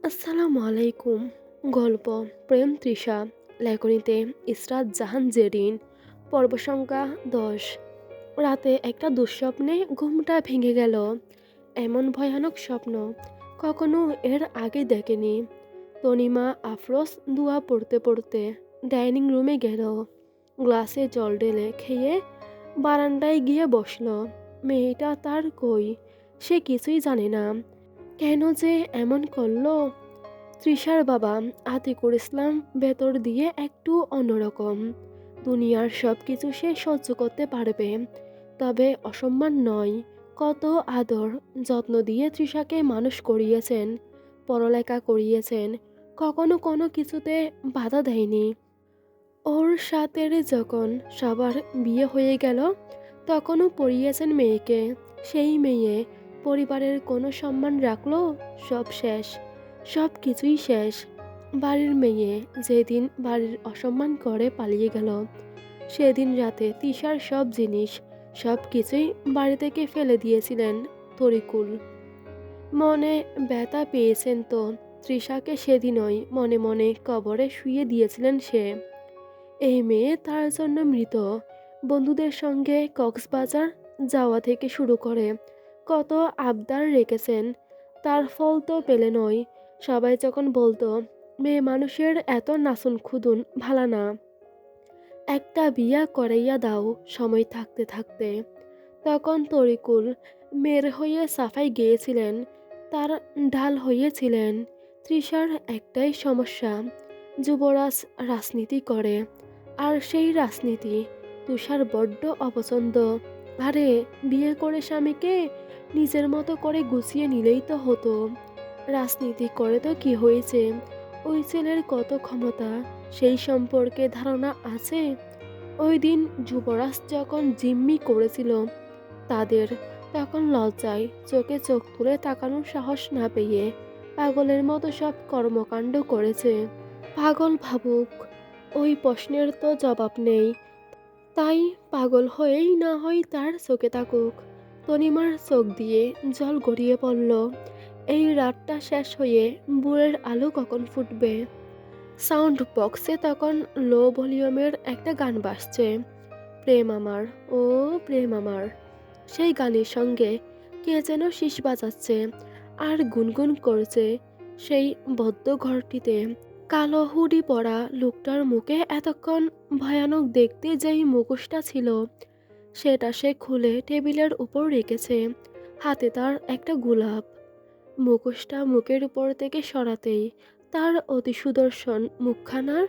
আসসালামু আলাইকুম। গল্প প্রেম তৃষা, লেখনীতে ইসরাত জাহান জেরিন। পর্ব সংখ্যা ১০। রাতে একটা দুঃস্বপ্নে ঘুমটা ভেঙে গেল। এমন ভয়ানক স্বপ্ন কখনো এর আগে দেখেনি। তনিমা আফরোজ দোয়া পড়তে পড়তে ডাইনিং রুমে গেল। গ্লাসে জল ঢেলে খেয়ে বারান্দায় গিয়ে বসল। মেয়েটা তার কই, সে কিছুই জানে না। কেন যে এমন করলো? তৃষার বাবা আতিকুর ইসলাম ভেতর দিয়ে একটু অন্যরকম। দুনিয়ার সব কিছু সে সহ্য করতে পারবে, তবে অসম্মান নয়। কত আদর যত্ন দিয়ে তৃষাকে মানুষ করিয়েছেন, পড়ালেখা করিয়েছেন, কখনো কোনো কিছুতে বাধা দেয়নি। ওর সাথে যখন সবার বিয়ে হয়ে গেল, তখনও পড়িয়েছেন মেয়েকে। সেই মেয়ে পরিবারের কোনো সম্মান রাখলো? সব শেষ, সব কিছুই শেষ। বাড়ির মেয়ে যেদিন বাড়ির অসম্মান করে পালিয়ে গেল, সেদিন রাতে তিশার সব জিনিস, সব কিছুই বাড়ি থেকে ফেলে দিয়েছিলেন তরিকুল। মনে ব্যথা পেয়েছেন তো। তৃষাকে সেদিনই মনে মনে কবরে শুইয়ে দিয়েছিলেন সে। এই মেয়ে তার জন্য মৃত। বন্ধুদের সঙ্গে কক্সবাজার যাওয়া থেকে শুরু করে কত আবদার রেখেছেন, তার ফল তো পেলে নয়। সবাই যখন বলতো মেয়ে মানুষের এত নাসুন খুদুন ভালা না, একটা বিয়া করাইয়া দাও সময় থাকতে থাকতে, তখন তরিকুল মেয়ের হয়ে সাফাই গেয়েছিলেন, তার ঢাল হইয়েছিলেন। তৃষার একটাই সমস্যা, যুবরাজ রাজনীতি করে, আর সেই রাজনীতি তুষার বড্ড অপছন্দ। আরে, বিয়ে করে স্বামীকে নিজের মতো করে গুছিয়ে নিলেই তো হতো। রাজনীতি করে তো কি হয়েছে? ওই ছেলের কত ক্ষমতা সেই সম্পর্কে ধারণা আছে? ওই দিন যুবরাজ যখন জিম্মি করেছিল তাদের, তখন লজ্জায় চোখে চোখ তুলে তাকানোর সাহস না পেয়ে পাগলের মতো সব কর্মকাণ্ড করেছে। পাগল ভাবুক, ওই প্রশ্নের তো জবাব নেই। তাই পাগল হয়েই না হয় তার চোখে তাকুক। তনিমার চোখ দিয়ে জল গড়িয়ে পড়ল। এই রাতটা শেষ হয়ে ভোরের আলো কখন ফুটবে? সাউন্ড বক্সে তখন লো ভলিউমের একটা গান বাজছে, প্রেম আমার, ও প্রেম আমার। সেই গানের সঙ্গে কে যেন শিস বাজাচ্ছে আর গুনগুন করছে। সেই বদ্ধ ঘরটিতে কালো হুডি পরা লোকটার মুখে এতক্ষণ ভয়ানক দেখতে যেই মুখোশটা ছিল, সেটা সে খুলে টেবিলের উপর রেখেছে। হাতে তার একটা গোলাপ। মুখোশটা মুখের উপর থেকে সরাতেই তার অতি সুদর্শন মুখখানার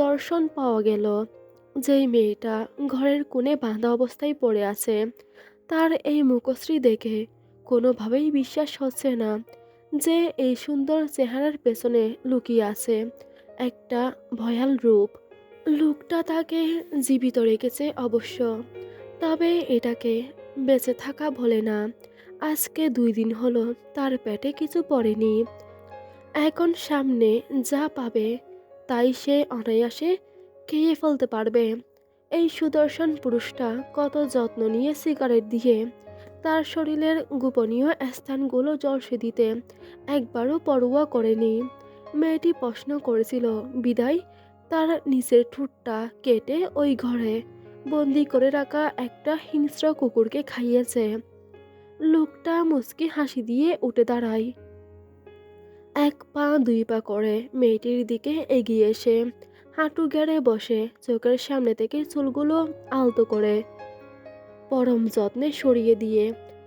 দর্শন পাওয়া গেল। যেই মেয়েটা ঘরের কোণে বাঁধা অবস্থায় পড়ে আছে, তার এই মুখশ্রী দেখে কোনোভাবেই বিশ্বাস হচ্ছে না যে এই সুন্দর চেহারার পেছনে লুকিয়ে আছে একটা ভয়াল রূপ। লোকটা তাকে জীবিত রেখেছে অবশ্য, তবে এটাকে বেঁচে থাকা বলে না। আজকে 2 দিন হলো তার পেটে কিছু পড়েনি। এখন সামনে যা পাবে তাই সে অনায়াসে খেয়ে ফেলতে পারবে। এই সুদর্শন পুরুষটা কত যত্ন নিয়ে সিগারেট দিয়ে তার শরীরের গোপনীয় স্থানগুলো ঝলসে দিতে একবারও পরোয়া করেনি। মেয়েটি প্রশ্ন করেছিল বিদায় তার নিচের ঠোঁটটা কেটে ওই ঘরে বন্দি করে রাখা একটা হিংস্র কুকুরকে খাইয়েছে। লোকটা মুচকি হাসি দিয়ে উঠে দাঁড়ায়। 1 পা 2 পা করে মেয়েটির দিকে এগিয়ে এসে হাঁটু গেড়ে বসে চোখের সামনে থেকে চুলগুলো আলতো করে পরম যত্নে সরিয়ে দিয়ে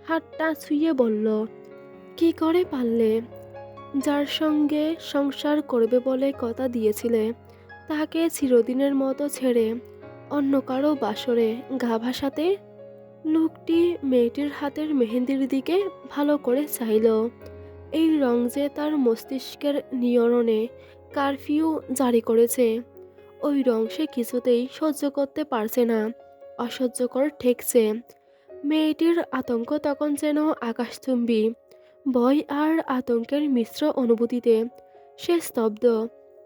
হাতটা ছুঁয়ে বলল, কি করে পারলে? যার সঙ্গে সংসার করবে বলে কথা দিয়েছিলে, তাকে চিরদিনের মতো ছেড়ে অন্য কারো বাসরে গা ভাসাতে? লোকটি মেয়েটির হাতের মেহেন্দির দিকে ভালো করে চাইল। এই রং যে তার মস্তিষ্কের নিয়রণে কারফিউ জারি করেছে। ওই রং সে কিছুতেই সহ্য করতে পারছে না, অসহ্যকর ঠেকছে। মেয়েটির আতঙ্ক তখন যেন আকাশচুম্বী। ভয় আর আতঙ্কের মিশ্র অনুভূতিতে সে স্তব্ধ,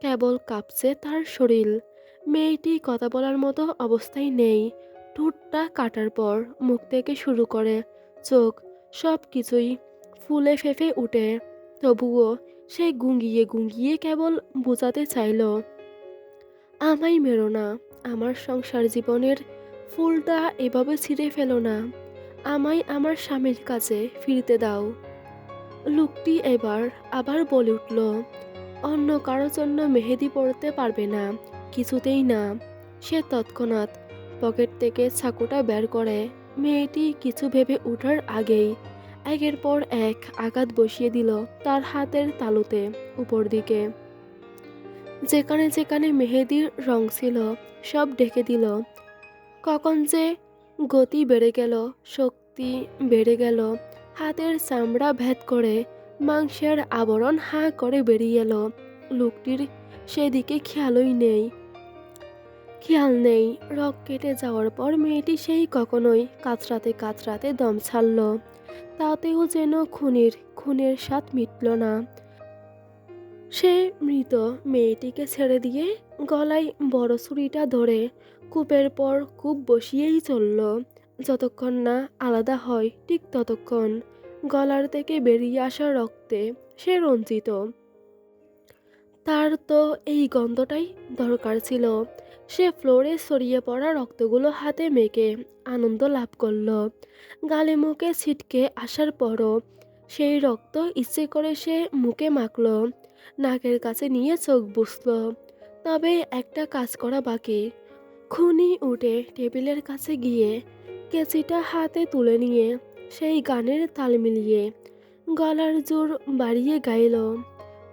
কেবল কাঁপছে তার শরীর। মেয়েটি কথা বলার মতো অবস্থায় নেই। ঠোঁটটা কাটার পর মুখ থেকে শুরু করে চোখ, সব কিছুই ফুলে ফেঁপে উঠে। তবুও সে গুঁগিয়ে গুঁগিয়ে কেবল বোঝাতে চাইল, আমায় মেরো না, আমার সংসার জীবনের ফুলটা এভাবে ছিঁড়ে ফেলো না, আমায় আমার স্বামীর কাছে ফিরতে দাও। লোকটি এবার আবার বলে উঠল, অন্য কারোর জন্য মেহেদি পরতে পারবে না, কিছুতেই না। সে তৎক্ষণাৎ পকেট থেকে চাকুটা বের করে মেয়েটি কিছু ভেবে ওঠার আগেই একের পর এক আঘাত বসিয়ে দিল তার হাতের তালুতে, উপর দিকে। যেখানে যেখানে মেহেদির রং ছিল সব ঢেকে দিল। কখন যে গতি বেড়ে গেল, শক্তি বেড়ে গেল, হাতের চামড়া ভেদ করে মাংসের আবরণ হাঁ করে বেরিয়ে এলো। লোকটির সেদিকে খেয়াল নেই। রক কেটে যাওয়ার পর মেয়েটি সেই কখনোই কাতরাতে কাতরাতে দম ছাড়ল। তাতেও যেন খুনের স্বাদ মিটল না। সে মৃত মেয়েটিকে ছেড়ে দিয়ে গলায় বড় ছুরিটা ধরে কূপের পর কূপ বসিয়েই চলল। যতক্ষণ না আলাদা হয় ঠিক ততক্ষণ গলার থেকে বেরিয়ে আসা রক্তে সে রঞ্জিত। তার তো এই গন্ধটাই দরকার ছিল। সে ফ্লোরে ছড়িয়ে পড়া রক্তগুলো হাতে মেখে আনন্দ লাভ করল। গালে মুখে ছিটকে আসার পরও সেই রক্ত ইচ্ছে করে সে মুখে মাখল, নাকের কাছে নিয়ে চোখ বুঝল। তবে একটা কাজ করা বাকি। খুনি উঠে টেবিলের কাছে গিয়ে কেঁচিটা হাতে তুলে নিয়ে সেই গানের তাল মিলিয়ে গলার জোর বাড়িয়ে গাইল,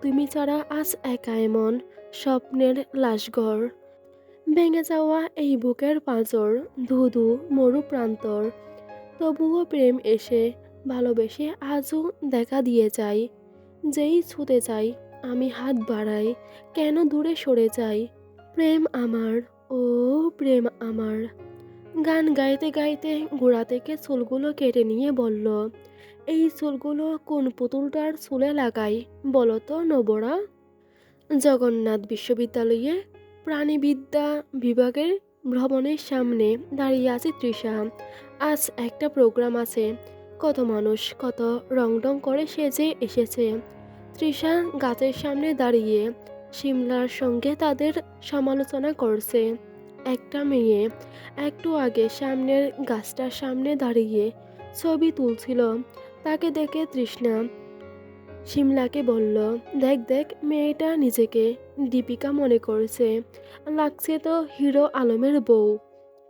তুমি ছাড়া আজ একা এমন স্বপ্নের লাশঘর, ভেঙে যাওয়া এই বুকের পাঁজর, ধুধু মরু প্রান্তর। তবুও প্রেম এসে ভালোবেসে আজও দেখা দিয়ে যায়। যেই ছুতে চাই আমি হাত বাড়াই, কেন দূরে সরে যাই। প্রেম আমার, ও প্রেম আমার। গান গাইতে গাইতে গোড়া থেকে চুলগুলো কেটে নিয়ে বলল, এই চুলগুলো কোন পুতুলটার চুলে লাগাই বলো তো নবরা? জগন্নাথ বিশ্ববিদ্যালয়ে প্রাণীবিদ্যা বিভাগের ভ্রমণের সামনে দাঁড়িয়ে আছে তৃষা। আজ একটা প্রোগ্রাম আছে, কত মানুষ কত রংডং করে সেজে এসেছে। তৃষা গাছের সামনে দাঁড়িয়ে শিমলার সঙ্গে তাদের সমালোচনা করছে। একটা মেয়ে একটু আগে সামনের গাছটার সামনে দাঁড়িয়ে ছবি তুলছিল। তাকে দেখে তৃষ্ণা শিমলাকে বলল, দেখ দেখ, মেয়েটা নিজেকে দীপিকা মনে করছে, লাগছে তো হিরো আলমের বউ।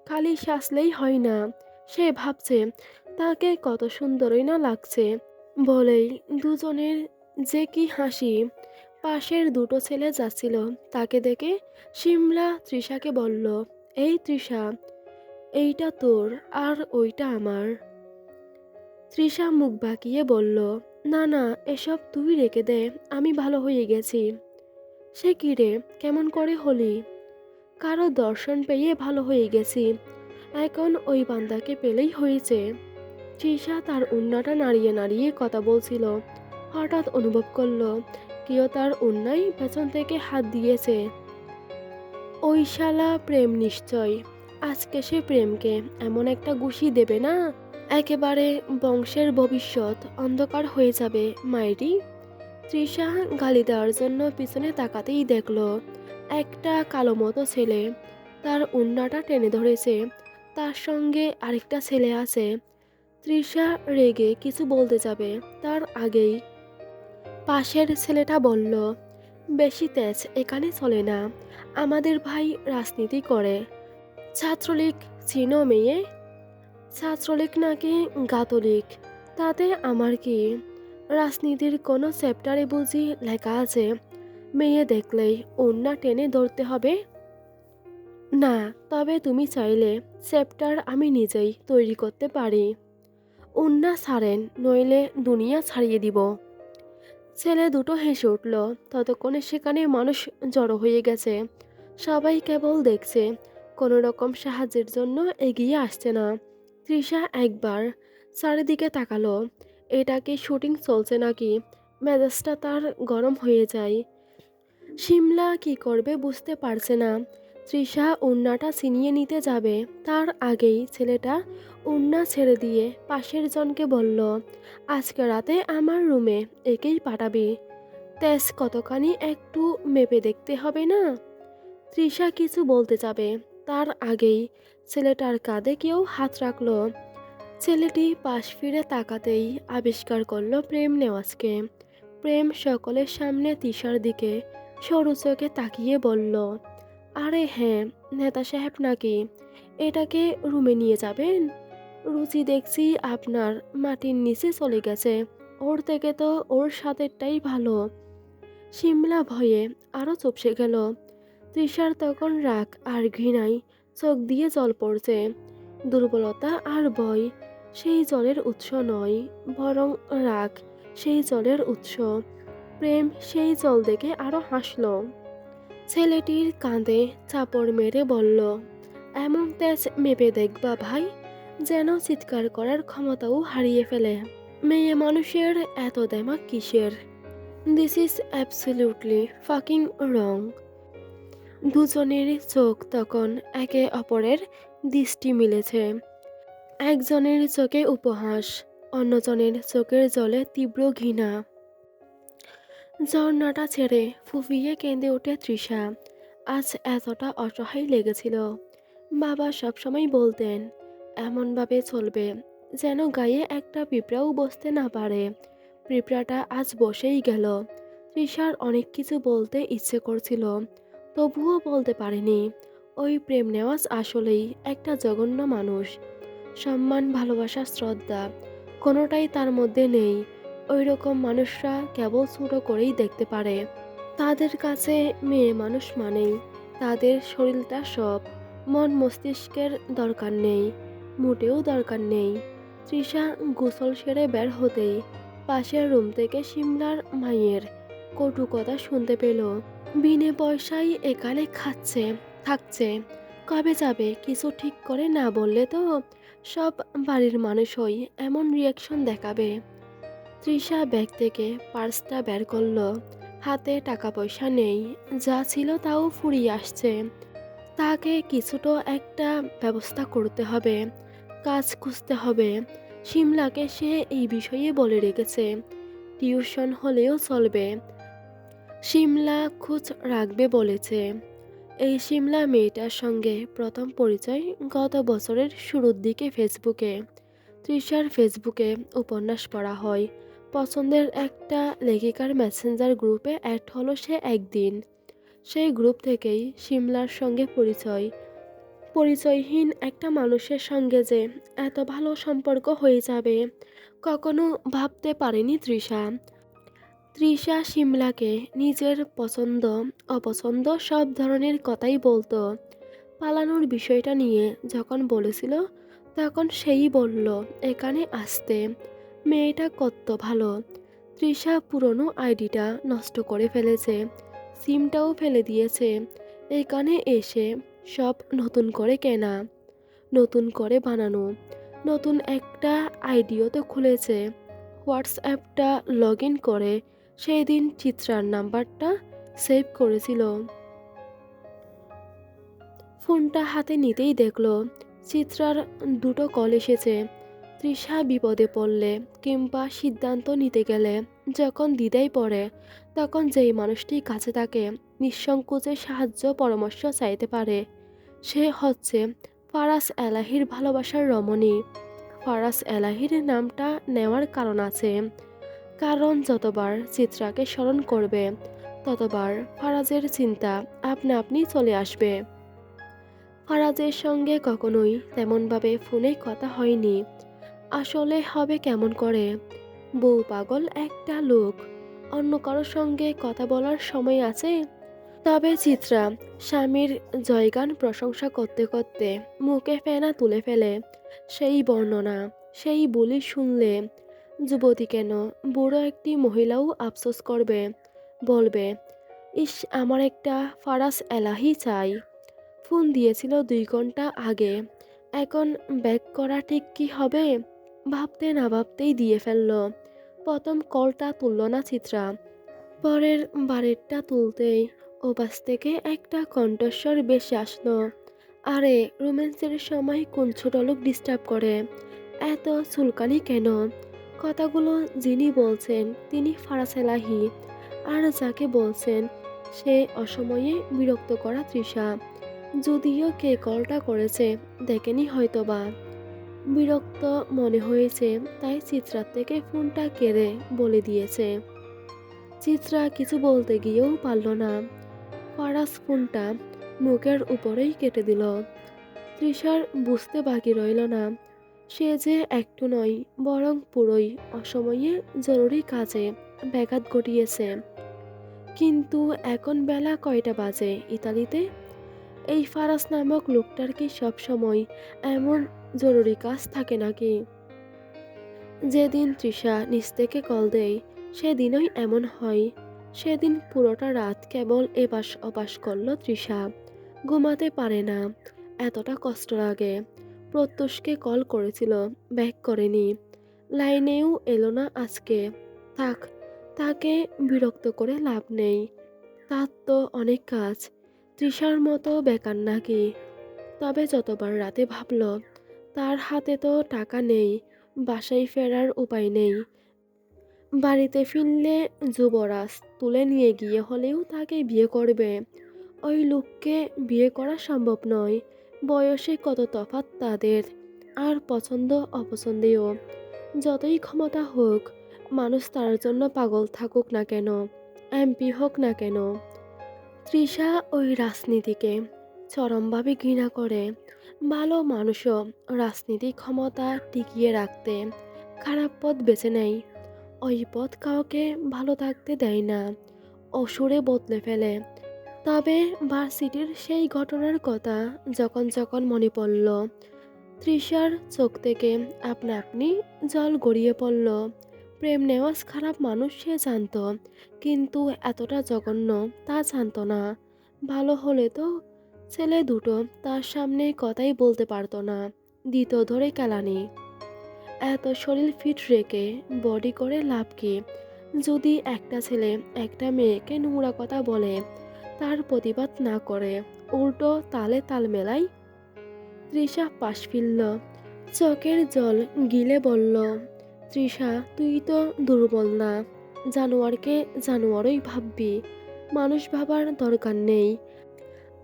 খালি সাজলেই হয় না, সে ভাবছে তাকে কত সুন্দরই না লাগছে। বলেই দুজনের যে কি হাসি। পাশের দুটো ছেলে যাচ্ছিল, তাকে দেখে শিমলা তৃষাকে বলল, এই তৃষা, এইটা তোর আর ওইটা আমার। তৃষা মুখ বাঁকিয়ে বলল, না না, এসব তুই রেখে দে, আমি ভালো হয়ে গেছি। সে কি রে, কেমন করে হলি? কারো দর্শন পেয়ে ভালো হয়ে গেছি, এখন ওই বান্দাকে পেলেই হয়েছে। তৃষা তার ওড়নাটা নাড়িয়ে নাড়িয়ে কথা বলছিল। হঠাৎ অনুভব করলো কেউ তার ওড়নায় পেছন থেকে হাত দিয়েছে। ওই শালা প্রেম নিশ্চয়। আজকে সে প্রেমকে এমন একটা ঘুষি দেবে না, একেবারে বংশের ভবিষ্যৎ অন্ধকার হয়ে যাবে মায়েরি। তৃষা গালি দেওয়ার জন্য পিছনে তাকাতেই দেখলো একটা কালো মতো ছেলে তার ওড়নাটা টেনে ধরেছে। তার সঙ্গে আরেকটা ছেলে আছে। তৃষা রেগে কিছু বলতে যাবে, তার আগেই পাশের ছেলেটা বলল, বেশি তেজ এখানে চলে না, আমাদের ভাই রাজনীতি করে। ছাত্রলীগ চিনো মেয়ে? ছাত্রলীগ নাকি গাতলীগ, তাতে আমার কি? রাজনীতির কোনো চ্যাপ্টারে বুঝি লেখা আছে মেয়ে দেখলেই ওড়না টেনে ধরতে হবে? না, তবে তুমি চাইলে চ্যাপ্টার আমি নিজেই তৈরি করতে পারি। ওড়না ছাড়েন, নইলে দুনিয়া ছাড়িয়ে দিব। ছেলে দুটো হেসে উঠল। ততক্ষণে সেখানে মানুষ জড়ো হয়ে গেছে। সবাই কেবল দেখছে, কোনো রকম সাহায্যের জন্য এগিয়ে আসছে না। তৃষা একবার চারিদিকে তাকালো, এটা কি শুটিং চলছে নাকি? মেজাজটা তার গরম হয়ে যায়। শিমলা কি করবে বুঝতে পারছে না। তৃষা ওড়নাটা ছিনিয়ে নিতে যাবে, তার আগেই ছেলেটা ওড়না ছেড়ে দিয়ে পাশের জনকে বলল, আজকে রাতে আমার রুমে একেই পাঠাবি। তেজ কতখানি একটু মেপে দেখতে হবে না? তৃষা কিছু বলতে যাবে, তার আগেই ছেলেটার কাঁধে কেউ হাত রাখলো। ছেলেটি পাশ ফিরে তাকাতেই আবিষ্কার করলো প্রেম নেওয়াজকে। প্রেম সকলের সামনে তৃষার দিকে সরু চোখে তাকিয়ে বলল, আরে হ্যাঁ, নেতা সাহেব নাকি? এটাকে রুমে নিয়ে যাবেন? রুচি দেখছি আপনার মাটির নিচে চলে গেছে। ওর থেকে তো ওর সাথেরটাই ভালো। শিমলা ভয়ে আরো চুপসে গেল। তৃষার তখন রাগ আর ঘৃণায় চোখ দিয়ে জল পড়ছে। দুর্বলতা আর ভয় সেই জলের উৎস নয়, বরং রাগ সেই জলের উৎস। প্রেম সেই জল দেখে আরো হাসল। ছেলেটির কাঁধে চাপড় মেরে বলল, এমন তেজ মেপে দেখবা ভাই, যেন চিৎকার করার ক্ষমতাও হারিয়ে ফেলে। মেয়ে মানুষের এত দেমাক কিসের? দিস ইজ অ্যাবসলিউটলি ফাকিং রং। দুজনের চোখ তখন একে অপরের দৃষ্টি মিলেছে। একজনের চোখে উপহাস, অন্যজনের চোখের জলে তীব্র ঘৃণা। ঝর্ণাটা ছেড়ে ফুফিয়ে কেঁদে ওঠে তৃষা। আজ এতটা অসহায় লেগেছিল। বাবা সবসময় বলতেন, এমনভাবে চলবে যেন গায়ে একটা পিঁপড়াও বসতে না পারে। পিঁপড়াটা আজ বসেই গেল। তৃষার অনেক কিছু বলতে ইচ্ছে করছিল, তবুও বলতে পারেনি। ওই প্রেম নেওয়াজ আসলেই একটা জঘন্য মানুষ। সম্মান, ভালোবাসা, শ্রদ্ধা কোনোটাই তার মধ্যে নেই। ওই রকম মানুষরা কেবল ছোট করেই দেখতে পারে। তাদের কাছে মেয়ে মানুষ মানেই তাদের শরীরটা সব। মন মস্তিষ্কের দরকার নেই, মোটেও দরকার নেই। তৃষা গোসল সেরে বের হতেই পাশের রুম থেকে শিমলার মায়ের কটু কথা শুনতে পেল। বিনে পয়সায় একালে খাচ্ছে থাকছে, কবে যাবে কিছু ঠিক করে না বললে তো সব বাড়ির মানুষই এমন রিয়াকশন দেখাবে। তৃষা ব্যাগ থেকে পার্সটা বের করলো। হাতে টাকা পয়সা নেই, যা ছিল তাও ফুরিয়ে আসছে। তাকে কিছুটা একটা ব্যবস্থা করতে হবে, কাজ খুঁজতে হবে। শিমলাকে সে এই বিষয়ে বলে রেখেছে, টিউশন হলেও চলবে। শিমলা খোঁজ রাখবে বলেছে। এই শিমলা মেয়েটার সঙ্গে প্রথম পরিচয় গত বছরের শুরুর দিকে ফেসবুকে। তৃষার ফেসবুকে উপন্যাস পড়া হয়। পছন্দের একটা লেখিকার মেসেঞ্জার গ্রুপে অ্যাড হলো সে একদিন। সেই গ্রুপ থেকেই শিমলার সঙ্গে পরিচয়। পরিচয়হীন একটা মানুষের সঙ্গে যে এত ভালো সম্পর্ক হয়ে যাবে কখনো ভাবতে পারেনি তৃষা। তৃষা শিমলাকে নিজের পছন্দ অপছন্দ সব ধরনের কথাই বলতো। পালানোর বিষয়টা নিয়ে যখন বলেছিল তখন সেই বলল এখানে আসতে। মেয়েটা কত ভালো। তৃষা পুরনো আইডিটা নষ্ট করে ফেলেছে, সিমটাও ফেলে দিয়েছে। এখানে এসে সব নতুন করে কেনা, নতুন করে বানানো। নতুন একটা আইডিও তো খুলেছে। হোয়াটসঅ্যাপটা লগ ইন করে সেই দিন চিত্রার নাম্বারটা সেভ করেছিল। ফোনটা হাতে নিতেই দেখলো চিত্রার দুটো কল এসেছে। তৃষা বিপদে পড়লে কিংবা সিদ্ধান্ত নিতে গেলে যখন দ্বিধায় পড়ে, তখন যেই মানুষটি কাছে থাকে নিঃসংকোচে সাহায্য পরামর্শ চাইতে পারে, সে হচ্ছে ফারাজ এলাহির ভালোবাসার রমণী। ফারাজ এলাহির নামটা নেওয়ার কারণ আছে। কারণ যতবার চিত্রাকে স্মরণ করবে ততবার ফারাজের চিন্তা আপনা আপনি চলে আসবে। ফারাজের সঙ্গে কখনোই তেমনভাবে ফোনে কথা হয়নি। আসলে হবে কেমন করে? বউ পাগল একটা লোক, অন্য কারোর সঙ্গে কথা বলার সময় আছে? তবে চিত্রা স্বামীর জয়গান প্রশংসা করতে করতে মুখে ফেনা তুলে ফেলে। সেই বর্ণনা, সেই বুলি শুনলে যুবতী কেন বুড়ো একটি মহিলাও আফসোস করবে, বলবে, ইস আমার একটা ফারাজ এলাহি চাই। ফোন দিয়েছিল 2 ঘন্টা আগে, এখন ব্যাক করা ঠিক কি হবে? ভাবতে না ভাবতেই দিয়ে ফেলল। প্রথম কলটা তুলল না চিত্রা। পরের বারেরটা তুলতেই ওপাশ থেকে একটা কণ্ঠস্বর বেশি আসলো, আরে রোম্যান্সের সময় কোন ছোট লোক ডিস্টার্ব করে? এত চুলকানি কেন? কথাগুলো যিনি বলছেন তিনি ফারাজ এলাহি। আর যাকে বলছেন সে অসময়ে বিরক্ত করা তৃষা। যদিও কে কলটা করেছে দেখেনি হয়তোবা। বিরক্ত মনে হয়েছে তাই চিত্রার থেকে ফোনটা কেড়ে বলে দিয়েছে। চিত্রা কিছু বলতে গিয়েও পারল না। ফারাজ ফোনটা মুখের উপরেই কেটে দিল। তৃষার বুঝতে বাকি রইল না সে যে একটু নয় বরং পুরোই অসময়ে জরুরি কাজে ব্যাঘাত ঘটিয়েছে। কিন্তু এখন বেলা কয়টা বাজে ইতালিতে? এই ফারাজ নামক লোকটার কি সব সময় এমন জরুরি কাজ থাকে নাকি? যেদিন তৃষা নিজ থেকে কল দেয় সেদিনই এমন হয়। সেদিন পুরোটা রাত কেবল এপাশ ওপাশ করল তৃষা। ঘুমাতে পারে না, এতটা কষ্ট লাগে। প্রত্যুষকে কল করেছিল, ব্যাক করেনি। লাইনেও এলো না আজকে। থাক, তাকে বিরক্ত করে লাভ নেই। তার তো অনেক কাজ। তৃষার মতো বেকার নাকি? তবে যতবার রাতে ভাবল তার হাতে তো টাকা নেই, বাসায় ফেরার উপায় নেই। বাড়িতে ফিরলে যুবরাজ তুলে নিয়ে গিয়ে হলেও তাকে বিয়ে করবে। ওই লোককে বিয়ে করা সম্ভব নয়। বয়সে কত তফাৎ তাদের, আর পছন্দ অপছন্দেও। যতই ক্ষমতা হোক, মানুষ তার জন্য পাগল থাকুক না কেন, এমপি হোক না কেন। তৃষা ওই রাজনীতিকে চরমভাবে ঘৃণা করে। ভালো মানুষও রাজনীতিক ক্ষমতা টিকিয়ে রাখতে খারাপ পথ বেছে নেয়। ওই পথ কাউকে ভালো থাকতে দেয় না, অসুরে বদলে ফেলে। তবে ভার্সিটির সেই ঘটনার কথা যখন যখন মনে পড়ল, তৃষার চোখ থেকে আপনা আপনি জল গড়িয়ে পড়ল। প্রেম নেওয়াজ খারাপ মানুষ সে জানত, কিন্তু এতটা জঘন্য তা জানত না। ভালো হলে তো ছেলে দুটো তার সামনে কথাই বলতে পারতো না, দিত ধরে কেলানি। এত শরীর ফিট রেখে বডি করে লাভ কি? যদি একটা ছেলে একটা মেয়েকে নোংরা কথা বলে তার প্রতিবাদ না করে, উল্টো তালে তাল মেলায়। তৃষা পাশ ফিরল, চোখের জল গিলে বলল, তৃষা তুই তো দুর্বল না, জানোয়ারকে জানোয়ারই ভাববি, মানুষ ভাবার দরকার নেই।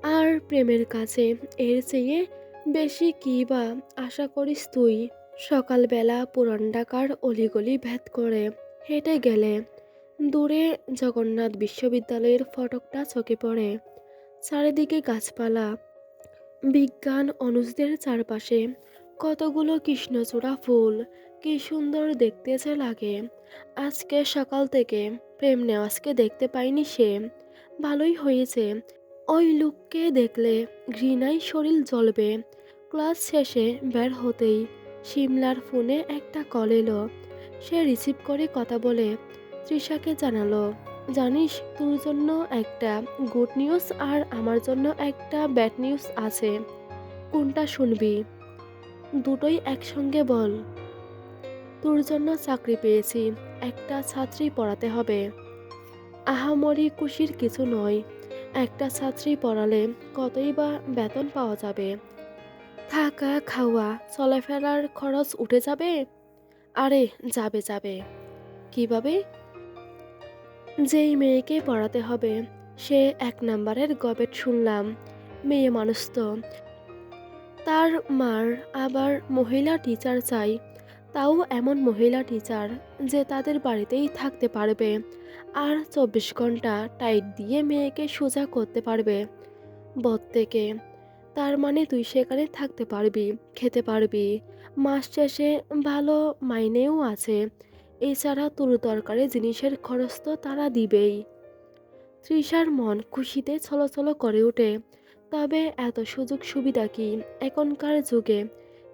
আর প্রেমের কাছে এর চেয়ে বেশি কী বা আশা করিস তুই? সকালবেলা পুরান ঢাকার অলিগলি ভেদ করে হেঁটে গেলে দূরে জগন্নাথ বিশ্ববিদ্যালয়ের ফটকটা চোখে পড়ে। চারিদিকে গাছপালা, বিজ্ঞান অনুষদের চারপাশে কতগুলো কৃষ্ণচূড়া ফুল, কি সুন্দর দেখতে যে লাগে। আজকে সকাল থেকে প্রেম নেওয়াজকে দেখতে পায়নি সে। ভালোই হয়েছে, ওই লোককে দেখলে ঘৃণায় শরীর জ্বলবে। ক্লাস শেষে বের হতেই শিমলার ফোনে একটা কল এলো। সে রিসিভ করে কথা বলে তৃষাকে জানালো, জানিস তোর জন্য একটা গুড নিউজ আর আমার জন্য একটা ব্যাড নিউজ আছে, কোনটা শুনবি? দুটোই একসঙ্গে বল। তোর জন্য চাকরি পেয়েছি, একটা ছাত্রী পড়াতে হবে। আহামরি খুশির কিছু নয়, একটা ছাত্রী পড়ালে কতই বা বেতন পাওয়া যাবে? থাকা খাওয়া চলাফেরার খরচ উঠে যাবে। আরে যাবে যাবে। কিভাবে? যেই মেয়েকে পড়াতে হবে সে এক নাম্বারের গবেট শুনলাম। মেয়ে মানুষ তো, তার মার আবার মহিলা টিচার চাই। তাও এমন মহিলা টিচার যে তাদের বাড়িতেই থাকতে পারবে আর 24 ঘন্টা টাইট দিয়ে মেয়েকে সোজা করতে পারবে বদ থেকে। তার মানে তুই সেখানে থাকতে পারবি, খেতে পারবি, মাস শেষে ভালো মাইনেও আছে। এছাড়া তোর দরকারি জিনিসের খরচ তো তারা দিবেই। তৃষার মন খুশিতে ছলছল করে ওঠে। তবে এত সুযোগ সুবিধা কি এখনকার যুগে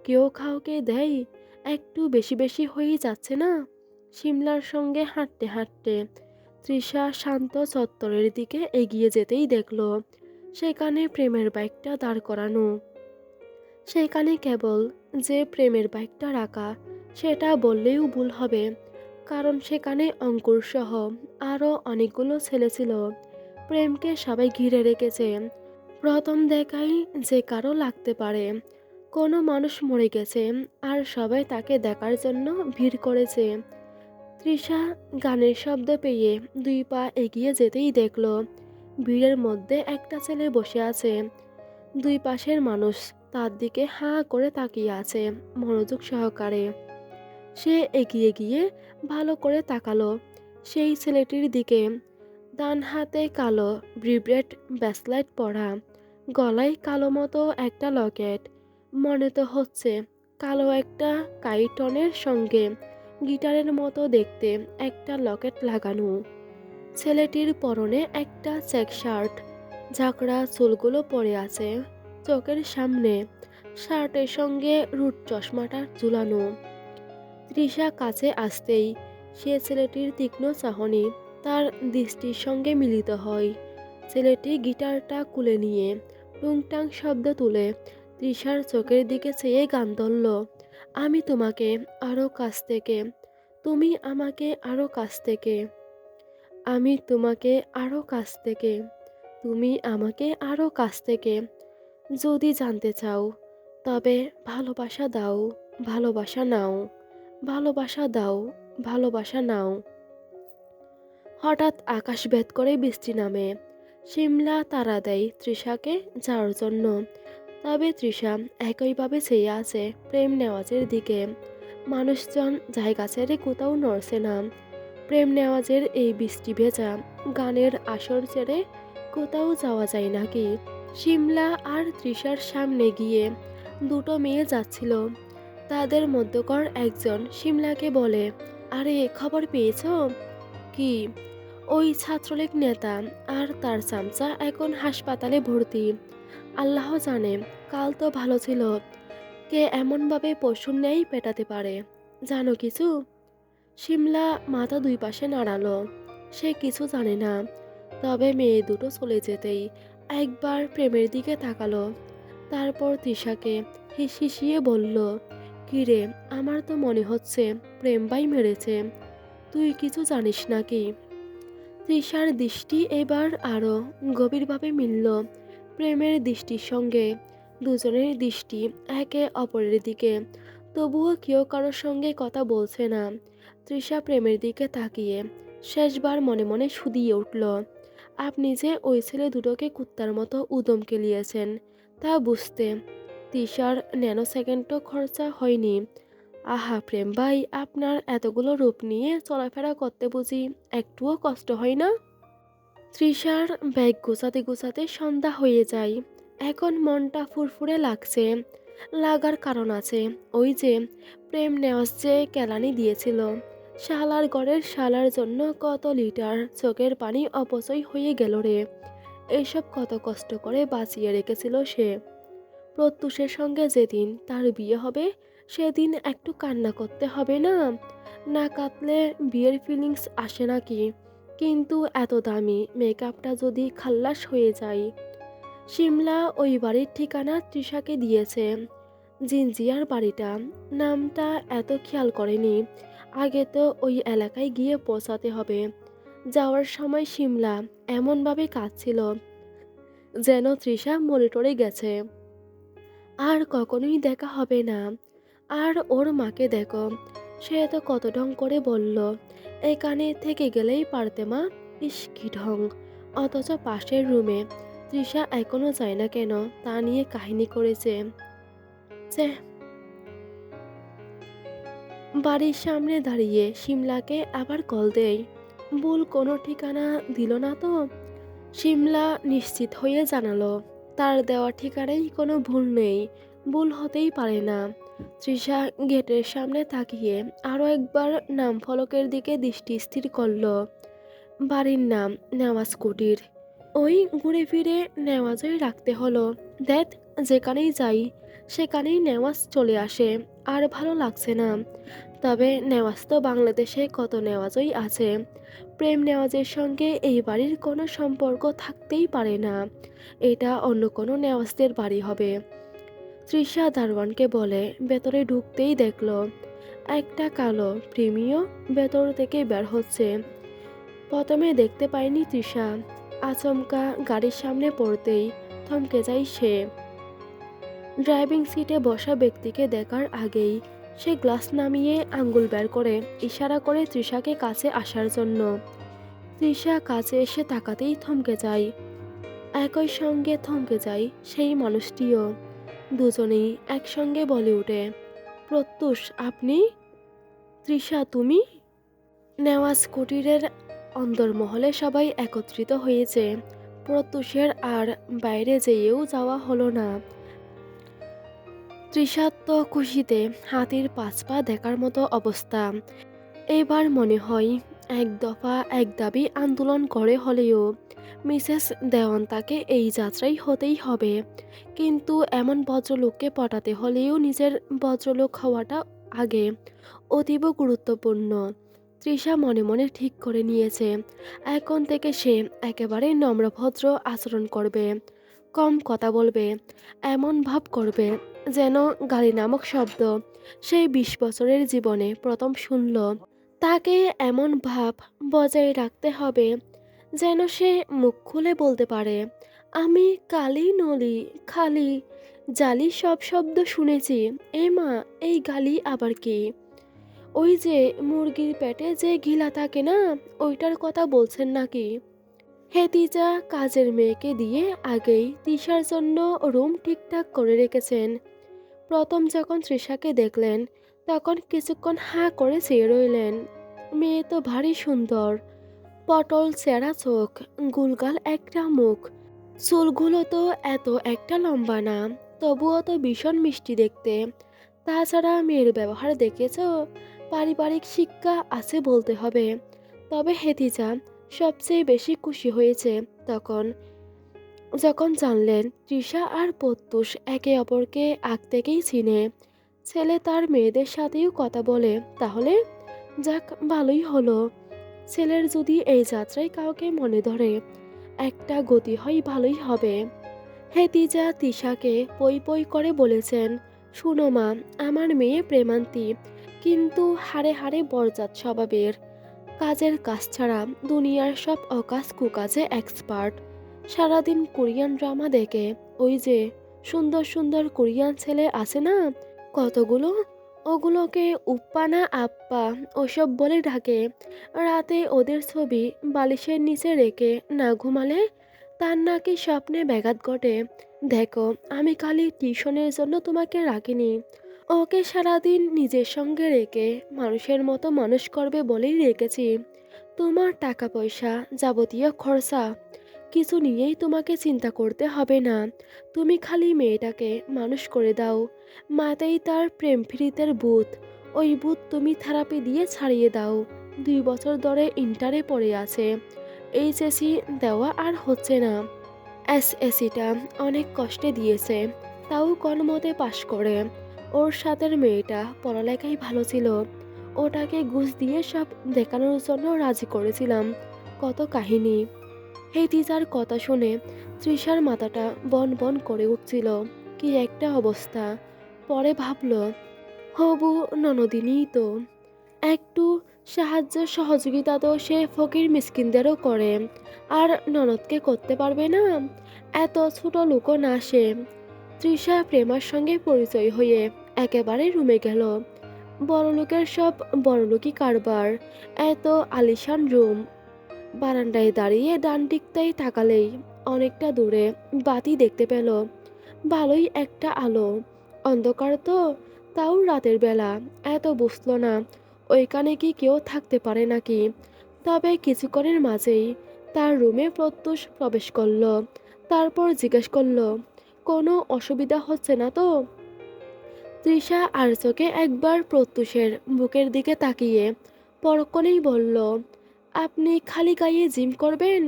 কেউ কাউকে দেয়? একটু বেশি বেশি হয়েই যাচ্ছে না? শিমলার সঙ্গে হাঁটতে হাঁটতে তৃষা শান্ত চত্বরের দিকে এগিয়ে যেতেই দেখল সেখানে প্রেমের বাইকটা দাঁড় করানো। সেখানে কেবল যে প্রেমের বাইকটা রাখা সেটা বললেও ভুল হবে, কারণ সেখানে অঙ্কুর সহ আরও অনেকগুলো ছেলে ছিল। প্রেমকে সবাই ঘিরে রেখেছে। প্রথম দেখাই যে কারো লাগতে পারে। কোনো মানুষ মরে গেছে আর সবাই তাকে দেখার জন্য ভিড় করেছে। তৃষা গানের শব্দ পেয়ে ২ পা এগিয়ে যেতেই দেখল ভিড়ের মধ্যে একটা ছেলে বসে আছে। ২ পাশের মানুষ তার দিকে হাঁ করে তাকিয়ে আছে মনোযোগ সহকারে। সে এগিয়ে গিয়ে ভালো করে তাকালো সেই ছেলেটির দিকে। ডান হাতে কালো ব্রিব্রেট ব্যাসলাইট পরা, গলায় কালো মতো একটা লকেট, মনে তো হচ্ছে কালো একটা কাইটনের সঙ্গে গিটারের মতো দেখতে একটা লকেট লাগানো। ছেলেটির পরনে একটা চেক শার্ট, ঝাঁকড়া চুলগুলো পড়ে আছে চোখের সামনে, শার্টের সঙ্গে রুট চশমাটা ঝুলানো। তৃষা কাছে আসতেই সে ছেলেটির তীক্ষ্ণ চাহনি তার দৃষ্টির সঙ্গে মিলিত হয়। ছেলেটি গিটারটা কুলে নিয়ে টুংটাং শব্দ তুলে তৃষার চোখের দিকে চেয়ে গান ধরল। আমি তোমাকে আরো কাছ থেকে, তুমি আমাকে আরো কাছ থেকে, আমি তোমাকে আরো কাছ থেকে, তুমি আমাকে আরো কাছ থেকে। যদি জানতে চাও তবে ভালোবাসা দাও, ভালোবাসা নাও, ভালোবাসা দাও, ভালোবাসা নাও। হঠাৎ আকাশ ভেদ করে বৃষ্টি নামে। শিমলা তাড়া দেয় তৃষাকে যাওয়ার জন্য। তবে তৃষা একইভাবে চেয়ে আছে প্রেম নেওয়াজের দিকে। মানুষজন জায়গা ছেড়ে কোথাও নড়ছে না। প্রেম নেওয়াজের এই বৃষ্টি ভেজা গানের আসর ছেড়ে কোথাও যাওয়া যায় নাকি? শিমলা আর তৃষার সামনে গিয়ে দুটো মেয়ে যাচ্ছিল। তাদের মধ্যকার একজন শিমলাকে বলে, আরে খবর পেয়েছো? কি? ওই ছাত্রলীগ নেতা আর তার চামচা এখন হাসপাতালে ভর্তি। আল্লাহ জানে কাল তো ভালো ছিল, কে এমনভাবে পশুর ন্যায় পেটাতে পারে। জানো কিছু? শিমলা মাথা ২ পাশে নাড়ালো। সে কিছু জানে না। তবে মেয়ে দুটো চলে যেতেই একবার প্রেমের দিকে তাকালো। তারপর তৃষাকে হিসিয়ে বলল, কিরে, আমার তো মনে হচ্ছে প্রেম ভাই মেরেছে। তুই কিছু জানিস নাকি? তৃষার দৃষ্টি এবার আরো গভীরভাবে মিলল প্রেমের দৃষ্টির সঙ্গে। দুজনের দৃষ্টি একে অপরের দিকে, তবুও কেউ কারোর সঙ্গে কথা বলছে না। তৃষা প্রেমের দিকে তাকিয়ে শেষবার মনে মনে শুধিয়ে উঠল, আপনি যে ওই ছেলে দুটোকে কুত্তার মতো উদম কেলিয়েছেন তা বুঝতে তৃষার ন্যানো সেকেন্ডও খরচা হয়নি। আহা প্রেম ভাই, আপনার এতগুলো রূপ নিয়ে চলাফেরা করতে বুঝি একটুও কষ্ট হয় না? তৃষার ব্যাগ গোছাতে গোছাতে সন্ধ্যা হয়ে যায়। এখন মনটা ফুরফুরে লাগছে। লাগার কারণ আছে। ওই যে প্রেম নেওয়াজ যে কেলানি দিয়েছিল, শালার ঘরের শালার জন্য কত লিটার চোখের পানি অপচয় হয়ে গেল রে। এইসব কত কষ্ট করে বাঁচিয়ে রেখেছিল সে। প্রত্যুষের সঙ্গে যেদিন তার বিয়ে হবে সেদিন একটু কান্না করতে হবে না? না কাঁদলে বিয়ের ফিলিংস আসে নাকি? কিন্তু এত দামি মেকআপটা যদি খাল্লাস হয়ে যায়। শিমলা ওই বাড়ির ঠিকানা তৃষাকে দিয়েছে। জিনজিয়ার বাড়িটা, নামটা এত খেয়াল করেনি। আগে তো ওই এলাকায় গিয়ে পৌঁছাতে হবে। যাওয়ার সময় শিমলা এমনভাবে কাঁদছিল যেন তৃষা মরে টরে গেছে, আর কখনোই দেখা হবে না। আর ওর মাকে দেখো, সে তো কত ঢং করে বলল, এখানে থেকে গেলেই পারতে মা। ইস কি ঢং! অথচ পাশের রুমে তৃষা এখনো যায় না কেন তা নিয়ে কাহিনী করেছে। যে বাড়ির সামনে দাঁড়িয়ে শিমলাকে আবার কল দেয়। ভুল কোনো ঠিকানা দিল না তো? শিমলা নিশ্চিত হয়ে জানালো, তার দেওয়া ঠিকানায় কোনো ভুল নেই। ভুল হতেই পারে না। তৃষা গেটের সামনে তাকিয়ে আরও একবার নাম ফলকের দিকে দৃষ্টি স্থির করল। বাড়ির নাম নেওয়াজ কুটির। ওই ঘুরে ফিরে নেওয়াজই রাখতে হলো। দেখ, যেখানেই যাই সেখানেই নেওয়াজ চলে আসে। আর ভালো লাগছে না। তবে নেওয়াজ তো বাংলাদেশে কত নেওয়াজই আছে। প্রেম নেওয়াজের সঙ্গে এই বাড়ির কোনো সম্পর্ক থাকতেই পারে না। এটা অন্য কোনো নেওয়াজদের বাড়ি হবে। তৃষা দারোয়ানকে বলে ভেতরে ঢুকতেই দেখল একটা কালো প্রিমিও ভেতর থেকে বের হচ্ছে। প্রথমে দেখতে পায়নি তৃষা। আচমকা গাড়ির সামনে পড়তেই থমকে যায় সে। ড্রাইভিং সিটে বসা ব্যক্তিকে দেখার আগেই সে গ্লাস নামিয়ে আঙ্গুল বের করে ইশারা করে তৃষাকে কাছে আসার জন্য। তৃষা কাছে এসে তাকাতেই থমকে যায়। একই সঙ্গে থমকে যায় সেই মানুষটিও। দুজনেই একসঙ্গে বলে ওঠে, প্রত্যুষ আপনি? তৃষা তুমি? নেওয়াজ কুটিরের অন্দরমহলে সবাই একত্রিত হয়েছে। প্রত্যুষের আর বাইরে যেয়েও যাওয়া হলো না। তৃষার তো খুশিতে হাতির পাঁচ পা দেখার মতো অবস্থা। এবার মনে হয় এক দফা এক দাবি আন্দোলন করে হলেও মিসেস দেওয়ান তাকে এই যাত্রায় হতেই হবে। কিন্তু এমন ভদ্রলোককে পটাতে হলেও নিজের ভদ্রলোক হওয়াটা আগে অতীব গুরুত্বপূর্ণ। তৃষা মনে মনে ঠিক করে নিয়েছে এখন থেকে সে একেবারে নম্রভদ্র আচরণ করবে, কম কথা বলবে, এমন ভাব করবে যেন গালি নামক শব্দ সেই ২০ বছরের জীবনে প্রথম শুনল। তাকে এমন ভাব বজায় রাখতে হবে যেন সে মুখ খুলে বলতে পারে, আমি কালি নলি খালি জালি সব শব্দ শুনেছি। এ মা, এই গালি আবার কি? ওই যে মুরগির পেটে যে ঘিলা থাকে না, ওইটার কথা বলছেন নাকি? হেতিজা কাজের মেয়েকে দিয়ে আগেই তৃষার জন্য রুম ঠিকঠাক করে রেখেছেন। প্রথম যখন তৃষাকে দেখলেন তখন কিছুক্ষণ হাঁ করে চেয়ে রইলেন। মেয়ে তো ভারী সুন্দর, পটল চেরা চোখ, গুলগাল একটা মুখ, চুলগুলো তো এত একটা লম্বা না, তবুও তো ভীষণ মিষ্টি দেখতে। তাছাড়া মেয়ের ব্যবহার দেখেছ, পারিবারিক শিক্ষা আছে বলতে হবে। তবে হেতিজা সবচেয়ে বেশি খুশি হয়েছে তখন যখন জানলেন তৃষা আর প্রত্যুষ একে অপরকে আগ থেকেই চিনে। ছেলে তার মেয়েদের সাথেও কথা বলে, তাহলে যাক, ভালোই হলো। ছেলের যদি এই যাত্রায় কাউকে মনে ধরে, একটা গতি হয় ভালোই হবে। হেতিজা তিশাকে পই পই করে বলেছেন, শুনো মা, আমার মেয়ে প্রেমান্তি, কিন্তু হাড়ে হাড়ে বরজাত স্বভাবের। কাজের কাজ ছাড়া দুনিয়ার সব অকাজ কুকাজে এক্সপার্ট। সারাদিন কোরিয়ান ড্রামা দেখে। ওই যে সুন্দর সুন্দর কোরিয়ান ছেলে আছে না কতগুলো, ওগুলোকে উপ্পা না আপ্পা ওসব বলে ডাকে। রাতে ওদের ছবি বালিশের নিচে রেখে না ঘুমালে তার নাকি স্বপ্নে ব্যাঘাত ঘটে। দেখো, আমি খালি টিউশনের জন্য তোমাকে রাখিনি, ওকে সারাদিন নিজের সঙ্গে রেখে মানুষের মতো মানুষ করবে বলেই রেখেছি। তোমার টাকা পয়সা, যাবতীয় খরচা কিছু নিয়েই তোমাকে চিন্তা করতে হবে না। তুমি খালি মেয়েটাকে মানুষ করে দাও। মাতেই তার প্রেম প্রীতের ভূত, ওই ভূত তুমি থেরাপি দিয়ে ছাড়িয়ে দাও। ২ বছর ধরে ইন্টারে পড়ে আছে, এইচএসি দেওয়া আর হচ্ছে না। এসএসসিটা অনেক কষ্টে দিয়েছে, তাও কোনোমতে পাশ করে। ওর সাথের মেয়েটা পড়ালেখায় ভালো ছিল, ওটাকে ঘুষ দিয়ে সব দেখানোর জন্য রাজি করেছিলাম। কত কাহিনী। এই টিচার কথা শুনে তৃষার মাথাটা বন বন করে উঠছিল। কি একটা অবস্থা। পরে ভাবল, হবু ননদিনই তো, একটু সাহায্য সহযোগিতা তো সে ফকির মিসকিনদেরও করে, আর ননদকে করতে পারবে না? এত ছোট লোকও না সে। তৃষা প্রেমার সঙ্গে পরিচয় হয়ে একেবারে রুমে গেল। বড়লোকের সব বড়লোকই কারবার। এত আলিশান রুম। বারান্দায় দাঁড়িয়ে ডান দিকটাই তাকালেই অনেকটা দূরে বাতি দেখতে পেল। ভালোই একটা আলো। অন্ধকার তো, তাও রাতের বেলা। এত বুঝল না ওইখানে কি কেউ থাকতে পারে নাকি। তবে কিছুক্ষণের মাঝেই তার রুমে প্রত্যুষ প্রবেশ করলো। তারপর জিজ্ঞেস করলো, কোনো অসুবিধা হচ্ছে না তো? তৃষা আর চোখে একবার প্রত্যুষের বুকের দিকে তাকিয়ে পরক্ষণেই বলল, আপনি খালি গায়ে জিম করবেন,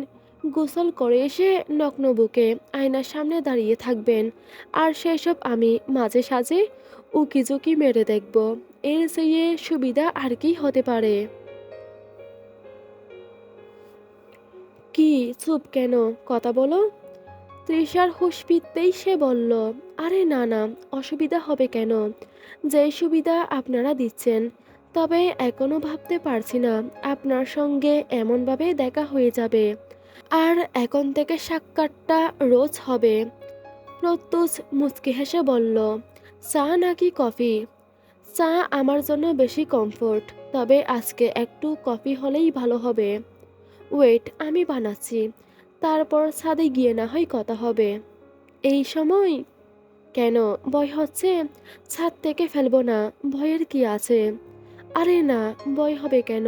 গোসল করে এসে নগ্ন বুকে আয়নার সামনে দাঁড়িয়ে থাকবেন, আর সেসব আমি মাঝে সাঝে উকিঝুঁকি মেরে দেখব। এর চেয়ে সুবিধা আর কি হতে পারে? কি চুপ কেন? কথা বলো। তৃষার হুঁশ ফিরতেই সে বলল, আরে না না, অসুবিধা হবে কেন? যেই সুবিধা আপনারা দিচ্ছেন, তবে এখনো ভাবতে পারছি না আপনার সঙ্গে এমনভাবে দেখা হয়ে যাবে। আর এখন থেকে সাক্ষাৎটা রোজ হবে। প্রত্যুষ মুচকি হেসে বলল, চা নাকি কফি? চা আমার জন্য বেশি কমফোর্ট, তবে আজকে একটু কফি হলেই ভালো হবে। ওয়েট, আমি বানাচ্ছি। তারপর ছাদে গিয়ে না হয় কথা হবে। এই সময়? কেন, ভয় হচ্ছে? ছাদ থেকে ফেলবো না, ভয়ের কি আছে? আরে না, ভয় হবে কেন?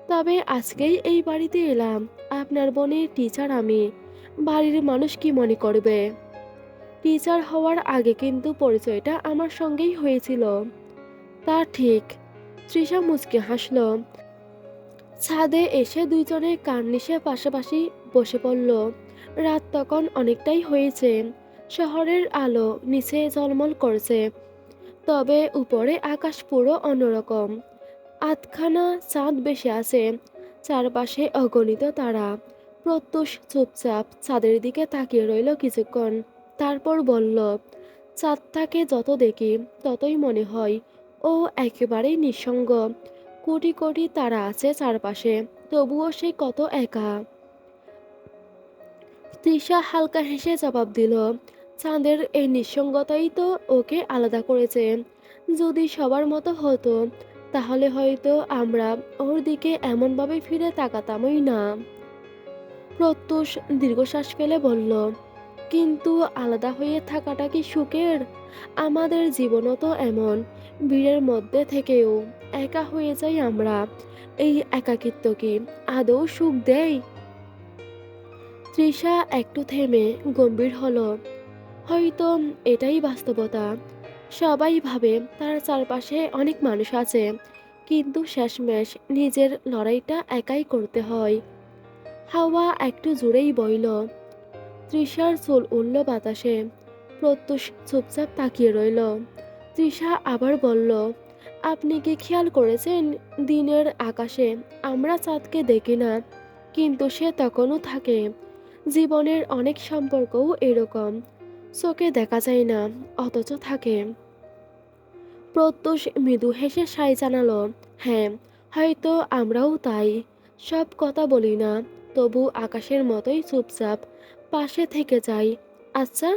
তবে আজকেই এই বাড়িতে এলাম, আপনার বোনের টিচার আমি। বাড়ির মানুষ কি মনে করবে? টিচার হওয়ার আগে কিন্তু পরিচয়টা আমার সঙ্গেই হয়েছিল। তা ঠিক। তৃষা মুচকি হাসল। ছাদে এসে দুইজনে কার্নিশে পাশাপাশি বসে পড়ল। রাত তখন অনেকটাই হয়েছে। শহরের আলো নিচে ঝলমল করছে, তবে উপরে আকাশ পুরো অন্যরকম। আধখানা চাঁদ ভেসে আছে, চারপাশে অগণিত তারা। প্রত্যুষ চুপচাপ চাঁদের দিকে তাকিয়ে রইল কিছুক্ষণ, তারপর বলল, চাঁদটাকে যত দেখি ততই মনে হয় ও একেবারেই নিঃসঙ্গ। কোটি কোটি তারা আছে চারপাশে, তবুও সে কত একা। তৃষা হালকা হেসে জবাব দিল, চাঁদের এই নিঃসঙ্গতাই তো ওকে আলাদা করেছে। যদি সবার মতো হতো, তাহলে হয়তো আমরা ওর দিকে এমনভাবে ফিরে তাকাতামই না। প্রত্যুষ দীর্ঘশ্বাস ফেলে বলল, কিন্তু আলাদা হয়ে থাকাটা কি সুখের? আমাদের জীবনও তো এমন, ভিড়ের মধ্যে থেকেও একা হয়ে যাই আমরা। এই একাকিত্ব কি আদৌ সুখ দেয়? তৃষা একটু থেমে গম্ভীর হলো। হয়তো এটাই বাস্তবতা। সবাই ভাবে তার চারপাশে অনেক মানুষ আছে, কিন্তু শেষমেশ নিজের লড়াইটা একাই করতে হয়। হাওয়া একটু জোরেই বইল। তৃষার চুল উড়ল বাতাসে। প্রত্যুষ চুপচাপ তাকিয়ে রইল। তৃষা আবার বলল, আপনি কি খেয়াল করেছেন, দিনের আকাশে আমরা চাঁদকে দেখি না, কিন্তু সে তখনও থাকে। জীবনের অনেক সম্পর্কও এরকম, চোখে দেখা যায় না, অথচ থাকে। প্রত্যুষ মৃদু হেসে সায় জানালো, হ্যাঁ, হয়তো আমরাও তাই। সব কথা বলি না, তবু আকাশের মতোই চুপচাপ পাশে থেকে যাই। আচ্ছা,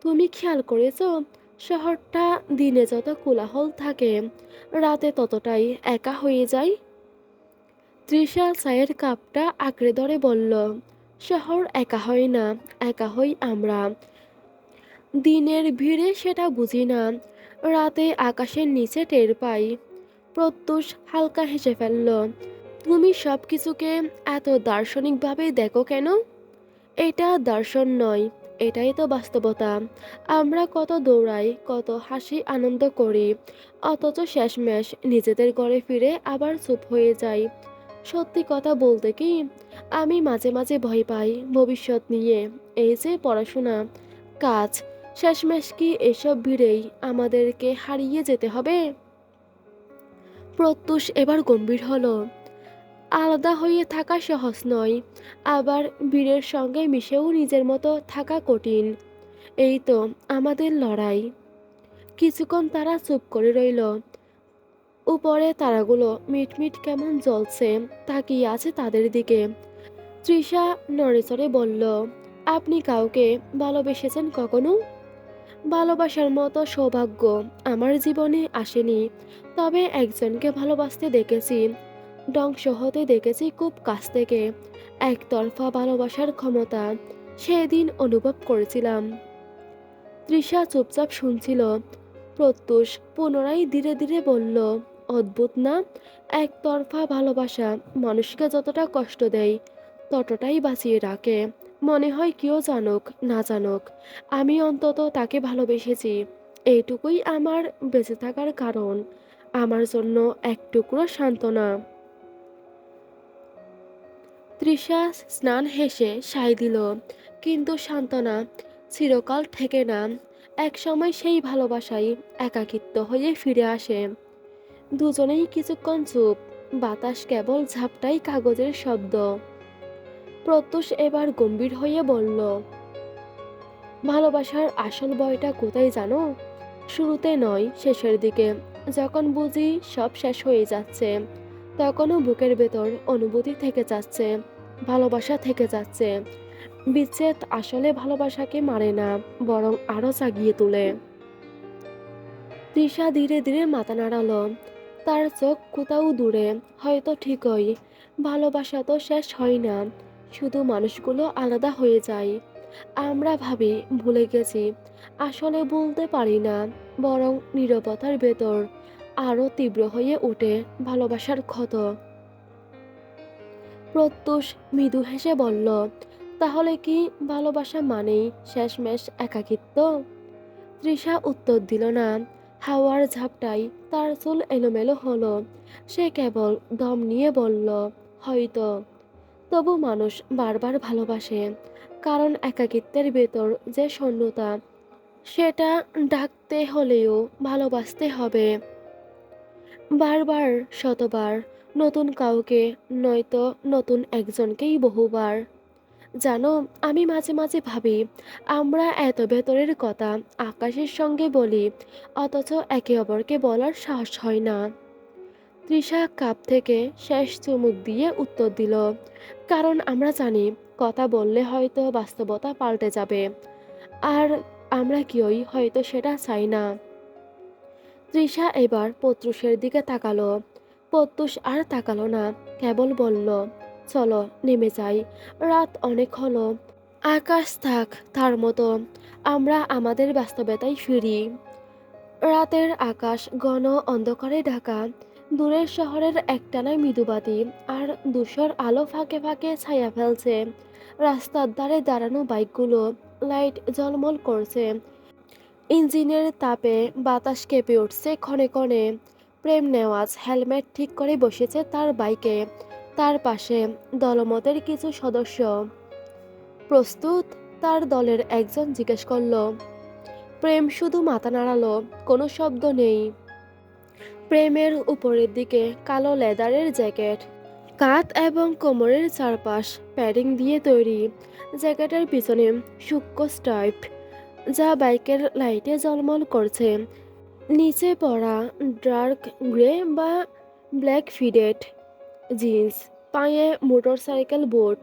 তুমি খেয়াল করেছো, শহরটা দিনে যত কোলাহল থাকে, রাতে ততটাই একা হয়ে যায়? তৃষা চায়ের কাপটা আঁকড়ে ধরে বলল, শহর একা হয় না, একা হই আমরা। দিনের ভিড়ে সেটা বুঝি না, রাতে আকাশের নিচে টের পাই। প্রত্যুষ হালকা হেসে ফেলল। তুমি সব কিছুকে এত দার্শনিকভাবে দেখো কেন? এটা দর্শন নয়, এটাই তো বাস্তবতা। আমরা কত দৌড়াই, কত হাসি আনন্দ করি, অথচ শেষমেশ নিজেদের ঘরে ফিরে আবার চুপ হয়ে যাই। সত্যি কথা বলতে কি, আমি মাঝে মাঝে ভয় পাই ভবিষ্যৎ নিয়ে। এই যে পড়াশোনা, কাজ, শেষমেশ কি এসব ভিড়েই আমাদেরকে হারিয়ে যেতে হবে? প্রত্যুষ এবার গম্ভীর হলো। আলাদা হয়ে থাকা সহজ নয়, আবার ভিড়ের সঙ্গে মিশেও নিজের মতো থাকা কঠিন। এই তো আমাদের লড়াই। কিছুক্ষণ তারা চুপ করে রইল। উপরে তারাগুলো মিটমিট কেমন জ্বলছে, তাকিয়ে আছে তাদের দিকে। তৃষা নড়েচড়ে বলল, আপনি কাউকে ভালোবেসেছেন কখনো? ভালোবাসার মতো সৌভাগ্য আমার জীবনে আসেনি, তবে একজনকে ভালোবাসতে দেখেছি, ধ্বংস হতে দেখেছি খুব কাছ থেকে। একতরফা ভালোবাসার ক্ষমতা সেদিন অনুভব করেছিলাম। তৃষা চুপচাপ শুনছিল। প্রত্যুষ পুনরায় ধীরে ধীরে বলল, অদ্ভুত না, একতরফা ভালোবাসা মানুষকে যতটা কষ্ট দেয় ততটাই বাঁচিয়ে রাখে। মনে হয় কেউ জানুক না জানুক, আমি অন্তত তাকে ভালোবেসেছি। এইটুকুই আমার বেঁচে থাকার কারণ, আমার জন্য এক টুকরো সান্ত্বনা। তৃষা স্নান হেসে সায় দিল, কিন্তু সান্ত্বনা চিরকাল ঠেকে না। একসময় সেই ভালোবাসাই একাকিত্ব হয়ে ফিরে আসে। দুজনেই কিছুক্ষণ চুপ, বাতাস কেবল ঝাপটাই কাগজের শব্দ। প্রত্যুষ এবার গম্ভীর হয়ে বলল, ভালোবাসার আসল ভয়টা কোথায় জানো? শুরুতে নয়, শেষের দিকে। যখন বুঝি সব শেষ হয়ে যাচ্ছে, তখনও বুকের ভেতর অনুভূতি থেকে যাচ্ছে, ভালোবাসা থেকে যাচ্ছে। বিচ্ছেদ আসলে ভালোবাসাকে মারে না, বরং আরো জাগিয়ে তোলে। তৃষা ধীরে ধীরে মাথা নাড়ালো। তার চোখ কোথাও দূরে। হয়তো ঠিকই, ভালোবাসা তো শেষ হয় না, শুধু মানুষগুলো আলাদা হয়ে যায়। আমরা ভাবি ভুলে গেছি, আসলে বলতে পারি না। বরং নীরবতার ভেতর আরো তীব্র হয়ে ওঠে ভালোবাসার ক্ষত। প্রত্যুষ মৃদু হেসে বলল, তাহলে কি ভালোবাসা মানেই শেষমেশ একাকিত্ব? তৃষা উত্তর দিল না। হাওয়ার ঝাপটায় তার চুল এলোমেলো হলো। সে কেবল দম নিয়ে বলল, হয়তো। তবু মানুষ বারবার ভালোবাসে, কারণ একাকিত্বের ভেতর যে শূন্যতা, সেটা ডাকতে হলেও ভালোবাসতে হবে। বারবার, শতবার, নতুন কাউকে, নয়তো নতুন একজনকেই বহুবার। জানো, আমি মাঝে মাঝে ভাবি, আমরা এত ভেতরের কথা আকাশের সঙ্গে বলি, অথচ একে অপরকে বলার সাহস হয় না। তৃষা কাপ থেকে শেষ চুমুক দিয়ে উত্তর দিল, কারণ আমরা জানি কথা বললে হয়তো বাস্তবতা পাল্টে যাবে, আর আমরা কেউই হয়তো সেটা চাই না। তৃষা এবার প্রত্যুষের দিকে তাকালো। প্রত্যুষ আর তাকালো না, কেবল বলল, চলো নেমে যাই, রাত অনেক হলো। আকাশ থাক তার মতো, আমরা আমাদের বাস্তবতায় ফিরি। রাতের আকাশ ঘন অন্ধকারে ঢাকা। দূরের শহরের একটানা মৃদুবাতি আর ধূসর আলো ফাঁকে ফাঁকে ছায়া ফেলছে। রাস্তার ধারে দাঁড়ানো বাইকগুলো লাইট ঝলমল করছে। ইঞ্জিনের তাপে বাতাস কেঁপে উঠছে ক্ষণে ক্ষণে। প্রেম নেওয়াজ হেলমেট ঠিক করে বসেছে তার বাইকে। তার পাশে দলমতের কিছু সদস্য। প্রস্তুত? তার দলের একজন জিজ্ঞেস করল। প্রেম শুধু মাথা নাড়ালো, কোনো শব্দ নেই। প্রেমের উপরের দিকে কালো লেদারের জ্যাকেট, কাঁধ এবং কোমরের চারপাশ প্যাডিং দিয়ে তৈরি। জ্যাকেটের পিছনে সূক্ষ্ম স্ট্রাইপ, যা বাইকের লাইটে ঝলমল করছে। নিচে পরা ডার্ক গ্রে বা ব্ল্যাক ফিডেড জিন্স, পায়ে মোটরসাইকেল বুট,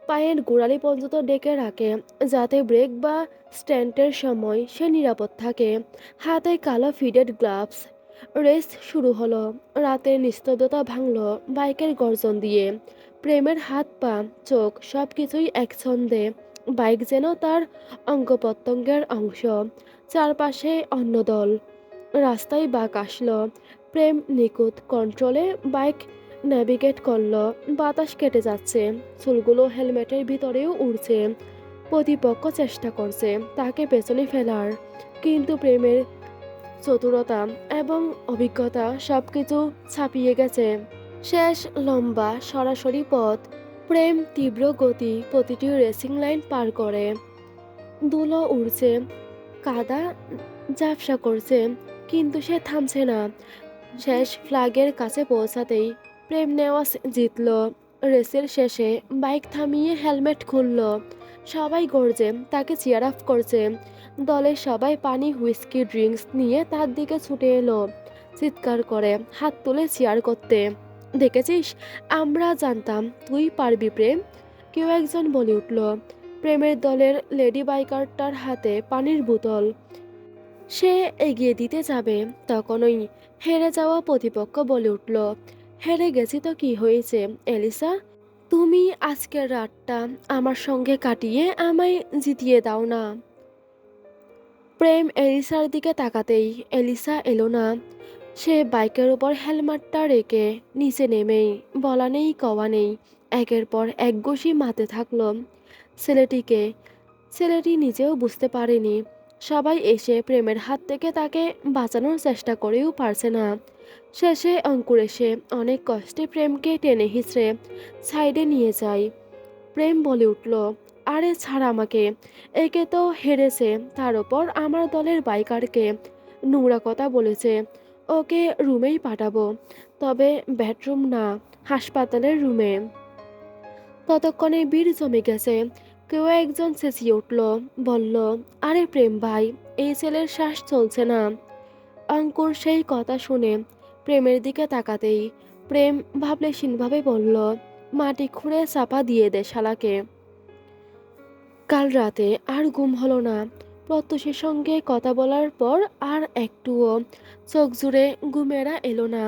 পায়ের গোড়ালি পর্যন্ত ডেকে রাখে, যাতে ব্রেক বা স্ট্যান্ডের সময় সে নিরাপদ থাকে। হাতে কালো ফিডেড গ্লাভস। রেস শুরু হলো। রাতের নিস্তব্ধতা ভাঙল বাইকের গর্জন দিয়ে। প্রেমের হাত পা চোখ সব কিছুই একছন্দে। বাইক যেন তার অঙ্গপ্রত্যঙ্গের অংশ। চারপাশে অন্য দল। রাস্তায় বাঁক আসলো। প্রেম নিখুঁত কন্ট্রোলে বাইক নেভিগেট করলো। বাতাস কেটে যাচ্ছে, চুলগুলো হেলমেটের ভিতরেও উড়ছে। প্রতিপক্ষ চেষ্টা করছে তাকে পেছনে ফেলার, কিন্তু প্রেমের চতুরতা এবং অভিজ্ঞতা সবকিছু ছাপিয়ে গেছে। শেষ লম্বা সরাসরি পথ। প্রেম তীব্র গতি প্রতিটি রেসিং লাইন পার করে। ধুলো উড়ছে, কাদা ঝাপসা করছে, কিন্তু সে থামছে না। শেষ ফ্ল্যাগের কাছে পৌঁছাতেই প্রেম নেওয়াজ জিতল। রেসের শেষে বাইক থামিয়ে হেলমেট খুলল। সবাই গর্জে তাকে চিয়ার আপ করছে। দলের সবাই পানি, হুইস্কি, ড্রিঙ্কস নিয়ে তার দিকে ছুটে এলো, চিৎকার করে হাত তুলে চিয়ার করতে। দেখেছিস, আমরা জানতাম তুই পারবি প্রেম, কেউ একজন বলে উঠল। প্রেমের দলের লেডি বাইকারটার হাতে পানির বোতল। সে এগিয়ে দিতে যাবে, তখনই হেরে যাওয়া প্রতিপক্ষ বলে উঠল, হেরে গেছি তো কি হয়েছে এলিসা, তুমি আজকের রাতটা আমার সঙ্গে কাটিয়ে আমায় জিতিয়ে দাও না। প্রেম এলিসার দিকে তাকাতেই এলিসা এলো না। সে বাইকের উপর হেলমেটটা রেখে নিচে নেমেই বলা নেই কওয়া নেই একের পর এক ঘুষি মারতে থাকলো ছেলেটিকে। ছেলেটি নিজেও বুঝতে পারেনি। সবাই এসে প্রেমের হাত থেকে তাকে বাঁচানোর চেষ্টা করেও পারছে না। শেষে অঙ্কুর এসে অনেক কষ্টে প্রেমকে টেনে হিঁচড়ে সাইডে নিয়ে যায়। প্রেম বলে উঠল, আরে ছাড় আমাকে, একে তো হেরেছে, তার ওপর আমার দলের বাইকারকে নোংরা কথা বলেছে। ওকে রুমেই পাঠাবো, তবে বেডরুম না, হাসপাতালের রুমে। ততক্ষণে ভিড় জমে গেছে। কেউ একজন চেঁচিয়ে উঠল, বলল, আরে প্রেম ভাই, এই ছেলের শ্বাস চলছে না। অঙ্কুর সেই কথা শুনে প্রেমের দিকে তাকাতেই প্রেম ভাবলেশীনভাবে বলল, মাটি খুঁড়ে চাপা দিয়ে দে শালাকে। কাল রাতে আর ঘুম হলো না। প্রত্যুষের সঙ্গে কথা বলার পর আর একটুও চোখ জুড়ে ঘুমেরা এলো না।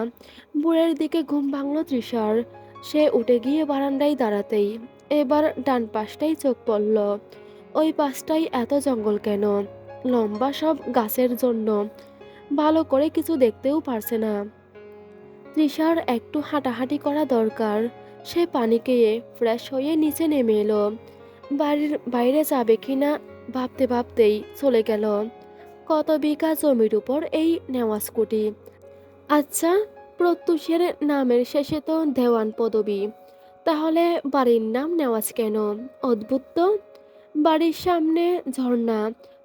ভোরের দিকে ঘুম ভাঙল তৃষার। সে উঠে গিয়ে বারান্দায় দাঁড়াতেই এবার ডান পাশটাই চোখ পড়ল। ওই পাশটাই এত জঙ্গল কেন? লম্বা সব গাছের জন্য ভালো করে কিছু দেখতেও পারছে না। তৃষার একটু হাঁটাহাঁটি করা দরকার। সে পানি খেয়ে ফ্রেশ হয়ে নিচে নেমে এলো। বাড়ির বাইরে যাবে কিনা ভাবতে ভাবতেই চলে গেল। কত বিঘা জমির উপর এই নেওয়াজ কুঠি। আচ্ছা, প্রত্যুষের নামের শেষে তো দেওয়ান পদবী, তাহলে বাড়ির নাম নেওয়াজ কেন? অদ্ভুত তো। বাড়ির সামনে ঝর্ণা,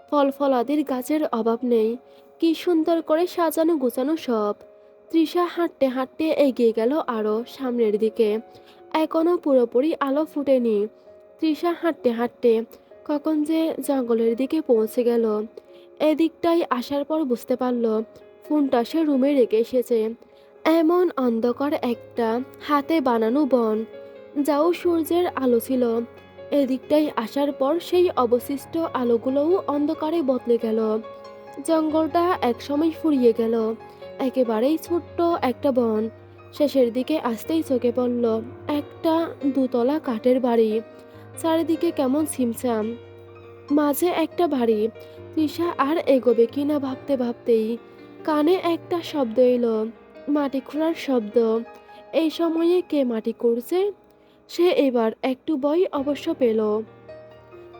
ফল ফলাদির গাছের অভাব নেই। কি সুন্দর করে সাজানো গোছানো সব। তৃষা হাঁটতে হাঁটতে এগিয়ে গেল আরো সামনের দিকে। এখনো পুরোপুরি আলো ফুটেনি। তৃষা হাঁটতে হাঁটতে কখন যে জঙ্গলের দিকে পৌঁছে গেল। এদিকটাই আসার পর বুঝতে পারল ফোনটা সে রুমে রেখে এসেছে। এমন অন্ধকার একটা হাতে বানানো বন, যাও সূর্যের আলো ছিল। এদিকটাই আসার পর সেই অবশিষ্ট আলোগুলোও অন্ধকারে বদলে গেল। জঙ্গলটা একসময় ফুরিয়ে গেল। একেবারেই ছোট্ট একটা বন। শেষের দিকে আসতেই চোখে পড়ল একটা দুতলা কাঠের বাড়ি। চারিদিকে কেমন ছিমছাম, মাঝে একটা বাড়ি। তৃষা আর এগোবে কিনা ভাবতে ভাবতেই কানে একটা শব্দ এলো, মাটি খোঁড়ার শব্দ। এই সময়ে কে মাটি করছে? সে এবার একটু ভয় অবশ্য পেল,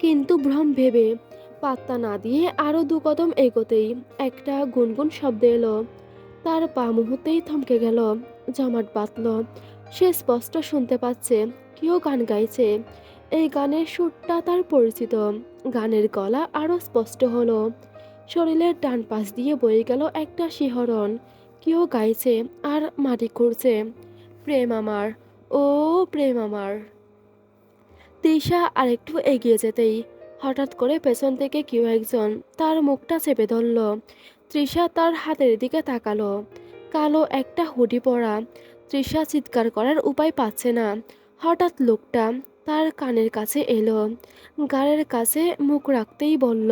কিন্তু ভ্রম ভেবে পাত্তা না দিয়ে আরো দু কদম এগোতেই একটা গুনগুন শব্দ এলো। তার পা মুহূর্তেই থমকে গেল, জমাট বাঁধল। সে স্পষ্ট শুনতে পাচ্ছে কেউ গান গাইছে। এই গানের সুরটা তার পরিচিত। গানের গলা আরো স্পষ্ট হলো। শরীরের ডান পাশ দিয়ে বয়ে গেল একটা শিহরণ। কেউ গাইছে আর মাটি খুঁড়ছে। প্রেম আমার, ও প্রেম আমার। তৃষা আরেকটু এগিয়ে যেতেই হঠাৎ করে পেছন থেকে কেউ একজন তার মুখটা চেপে ধরল। তৃষা তার হাতের দিকে তাকালো। কালো একটা হুডি পরা। তৃষা চিৎকার করার উপায় পাচ্ছে না। হঠাৎ লোকটা তার কানের কাছে এলো, গালের কাছে মুখ রাখতেই বলল,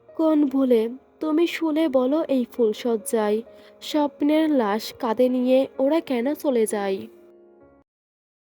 কোন ভুলে তুমি শুলে বলো এই ফুলশয্যায় স্বপ্নের লাশ কাঁধে নিয়ে ওরা কেন চলে যায়?